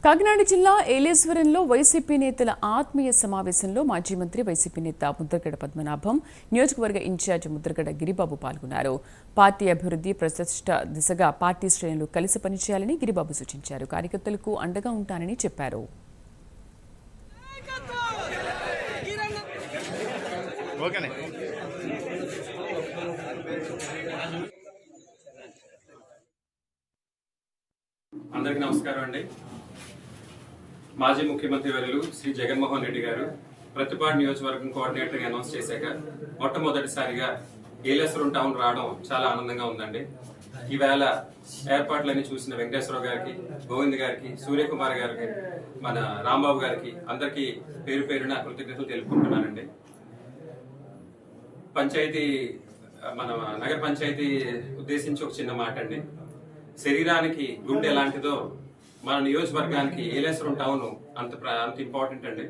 కాకినాడ జిల్లా ఏలేశ్వరంలో వైసీపీ నేతల ఆత్మీయ సమావేశంలో మాజీ మంత్రి వైసీపీ నేత ముద్రగడ పద్మనాభం, నియోజకవర్గ ఇన్ఛార్జ్ ముద్రగడ గిరిబాబు పాల్గొన్నారు. పార్టీ అభివృద్ధి ప్రతిష్ట దిశగా పార్టీ శ్రేణులు కలిసి పనిచేయాలని గిరిబాబు సూచించారు. కార్యకర్తలకు అండగా ఉంటానని చెప్పారు. అందరికీ నమస్కారం అండి. మాజీ ముఖ్యమంత్రి వర్యులు శ్రీ జగన్మోహన్ రెడ్డి గారు ప్రతిపాడు నియోజకవర్గం కోఆర్డినేటర్గా అనౌన్స్ చేశాక మొట్టమొదటిసారిగా ఏలేశ్వరం టౌన్ రావడం చాలా ఆనందంగా ఉందండి. ఈవేళ ఏర్పాట్లన్నీ చూసిన వెంకటేశ్వరరావు గారికి, గోవింద్ గారికి, సూర్యకుమార్ గారికి, మన రాంబాబు గారికి అందరికీ పేరు పేరున కృతజ్ఞతలు తెలుపుకుంటున్నానండి. మన నగర పంచాయతీ ఉద్దేశించి ఒక చిన్న మాట అండి. శరీరానికి గుండె ఎలాంటిదో మన నియోజకవర్గానికి ఏలేశ్వరం టౌన్ అంత ఇంపార్టెంట్ అండి.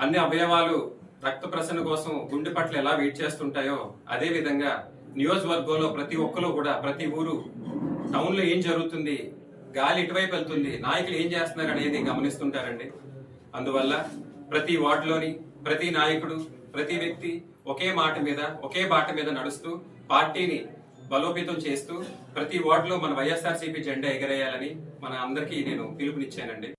అన్ని అవయవాలు రక్త ప్రసరణ కోసం గుండె పట్ల ఎలా వెయిట్ చేస్తుంటాయో అదే విధంగా నియోజకవర్గంలో ప్రతి ఒక్కరు కూడా ప్రతి ఊరు టౌన్ లో ఏం జరుగుతుంది, గాలి ఎటువైపు వెళ్తుంది, నాయకులు ఏం చేస్తున్నారు అనేది గమనిస్తుంటారండి. అందువల్ల ప్రతి వార్డులోని ప్రతి నాయకుడు, ప్రతి వ్యక్తి ఒకే మాట మీద ఒకే బాట మీద నడుస్తూ పార్టీని బలోపేతం చేస్తూ ప్రతి వార్డులో మన వైఎస్ఆర్సీపీ జెండా ఎగరేయాలని మన అందరికీ నేను పిలుపునిచ్చానండి.